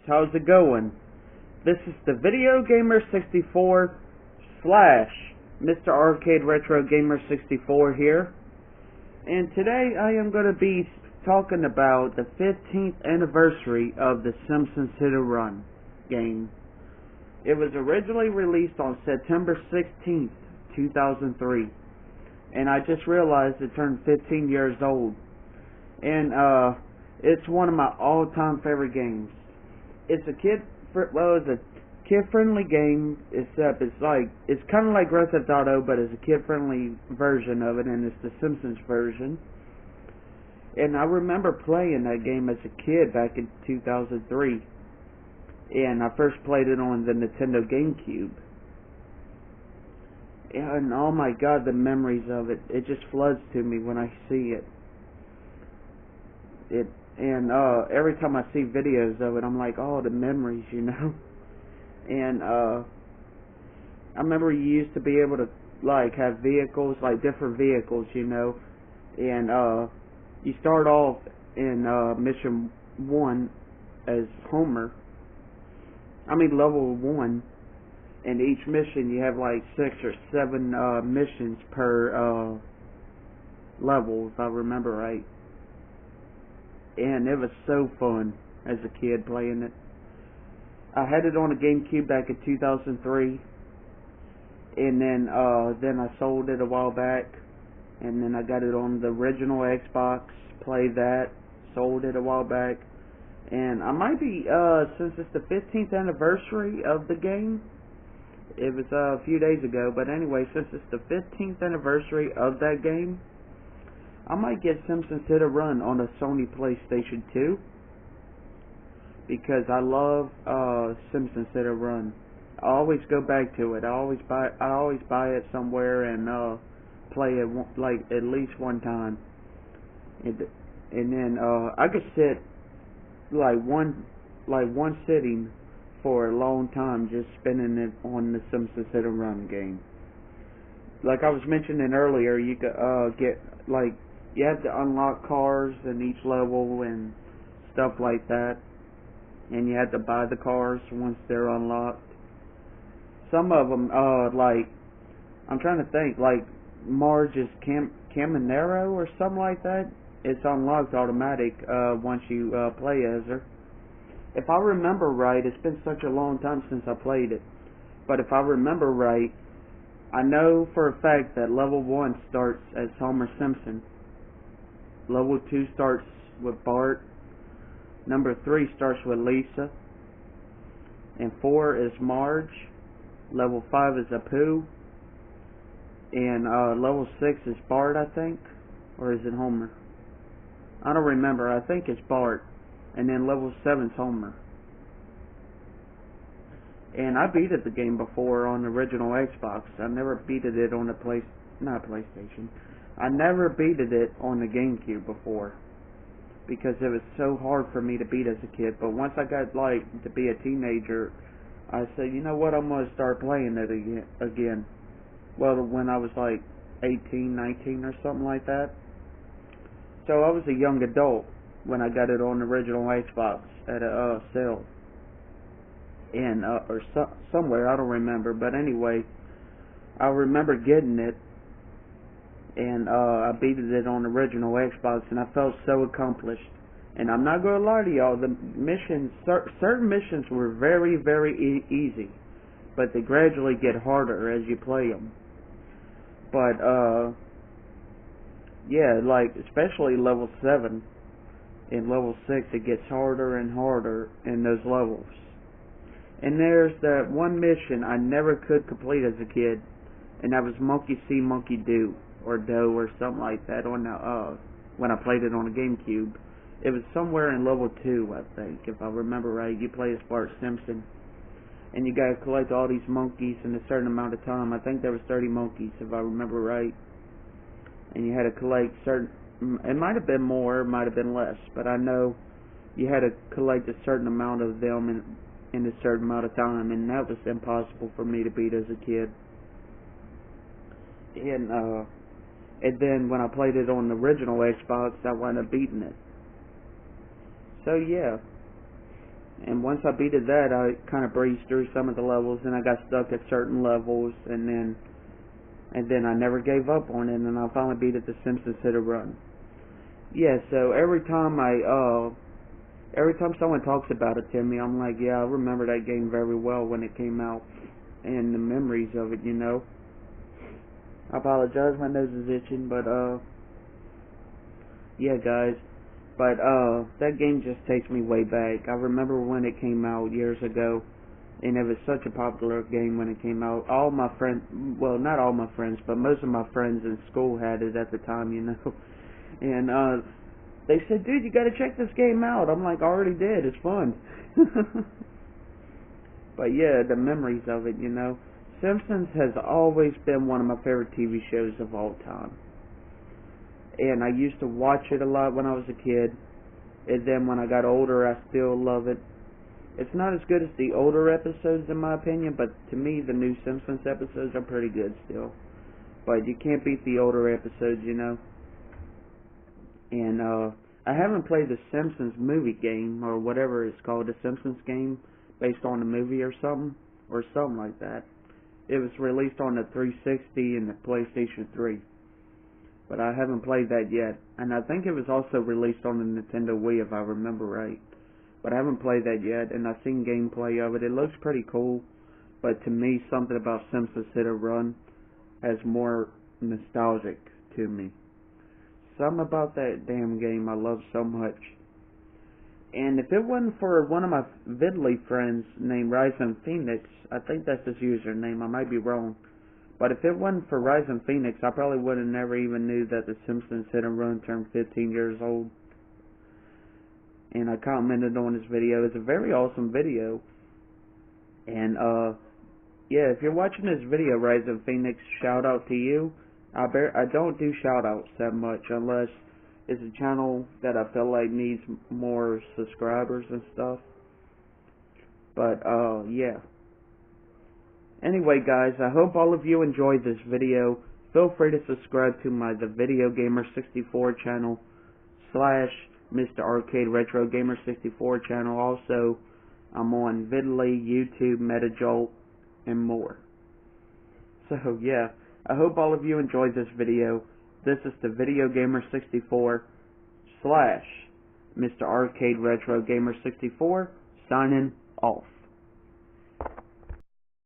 How's it going? This is the Video Gamer 64 slash Mr. Arcade Retro Gamer 64 here, and today I am going to be talking about the 15th anniversary of the Simpsons Hit And Run game. It was originally released on September 16th, 2003, and I just realized it turned 15 years old, and it's one of my all-time favorite games. It's a kid-friendly game, except it's kind of like Grand Theft Auto, but it's a kid-friendly version of it, and it's the Simpsons version. And I remember playing that game as a kid back in 2003, and I first played it on the Nintendo GameCube. And oh my God, the memories of it! It just floods to me when I see it. And every time I see videos of it, I'm like, oh, the memories, you know. And I remember you used to be able to have vehicles, different vehicles, you know. And you start off in mission 1 as Homer. Level 1. And each mission you have 6 or 7 missions per level, if I remember right. And it was so fun as a kid playing it. I had it on a GameCube back in 2003, and then I sold it a while back, and then I got it on the original Xbox, played that, sold it a while back, and I might be, since it's the 15th anniversary of the game, it was a few days ago, but anyway, since it's the 15th anniversary of that game, I might get Simpsons Hit And Run on a Sony PlayStation 2, because I love Simpsons Hit And Run. I always go back to it. I always buy it somewhere and play it at least one time. And then I could sit one sitting for a long time just spinning it on the Simpsons Hit And Run game. Like I was mentioning earlier, you could get you have to unlock cars in each level and stuff like that, and you have to buy the cars once they're unlocked. Some of them, I'm trying to think, Marge's Caminero or something like that, it's unlocked automatic once you play as her. If I remember right, it's been such a long time since I played it, but if I remember right, I know for a fact that level 1 starts as Homer Simpson. Level 2 starts with Bart. Number 3 starts with Lisa. And 4 is Marge. Level 5 is Apu. And level 6 is Bart, I think. Or is it Homer? I don't remember. I think it's Bart. And then level 7 is Homer. And I beat the game before on the original Xbox. I never beat it on the PlayStation. I never beat it on the GameCube before, because it was so hard for me to beat as a kid. But once I got to be a teenager, I said, you know what, I'm going to start playing it again. Well, when I was 18, 19 or something like that. So I was a young adult when I got it on the original Xbox at a sale. And or somewhere, I don't remember. But anyway, I remember getting it. And I beat it on the original Xbox, and I felt so accomplished. And I'm not going to lie to y'all, the missions, certain missions were very, very easy, but they gradually get harder as you play them. But yeah, especially level 7 and level 6, it gets harder and harder in those levels. And there's that one mission I never could complete as a kid, and that was Monkey See, Monkey Do. Or Doe or something like that on when I played it on the GameCube. It was somewhere in level 2, I think, if I remember right. You play as Bart Simpson, and you gotta collect all these monkeys in a certain amount of time. I think there was 30 monkeys, if I remember right. And you had to collect it might have been more, it might have been less, but I know you had to collect a certain amount of them in a certain amount of time, and that was impossible for me to beat as a kid. And then when I played it on the original Xbox, I wound up beating it. So yeah, And once I beat that, I kind of breezed through some of the levels, and I got stuck at certain levels, and then I never gave up on it, and I finally beat it, the Simpsons Hit And Run. Yeah, so every time someone talks about it to me, I'm like, yeah, I remember that game very well when it came out, and the memories of it, you know. I apologize, my nose is itching, but yeah, guys. But that game just takes me way back. I remember when it came out years ago, and it was such a popular game when it came out. All my friends, well, not all my friends, but most of my friends in school had it at the time, you know. And they said, dude, you gotta check this game out. I'm like, I already did, it's fun. But yeah, the memories of it, you know. Simpsons has always been one of my favorite TV shows of all time. And I used to watch it a lot when I was a kid. And then when I got older, I still love it. It's not as good as the older episodes in my opinion, but to me the new Simpsons episodes are pretty good still. But you can't beat the older episodes, you know. And I haven't played the Simpsons movie game, or whatever it's called, the Simpsons game, based on the movie or something like that. It was released on the 360 and the PlayStation 3. But I haven't played that yet. And I think it was also released on the Nintendo Wii, if I remember right. But I haven't played that yet, and I've seen gameplay of it. It looks pretty cool. But to me, something about Simpsons Hit And Run has more nostalgic to me. Something about that damn game I love so much. And if it wasn't for one of my VidLii friends named Ryzen Phoenix, I think that's his username, I might be wrong. But if it wasn't for Ryzen Phoenix, I probably would have never even knew that the Simpsons Hit And Run turned 15 years old. And I commented on this video. It's a very awesome video. And yeah, if you're watching this video, Ryzen Phoenix, shout out to you. I don't do shout outs that much unless it's a channel that I feel like needs more subscribers and stuff. But yeah. Anyway, guys, I hope all of you enjoyed this video. Feel free to subscribe to my The Video Gamer 64 channel / Mr. Arcade Retro Gamer 64 channel. Also, I'm on VidLii, YouTube, MetaJolt, and more. So yeah, I hope all of you enjoyed this video. This is the Video Gamer 64 / Mr. Arcade Retro Gamer 64 signing off.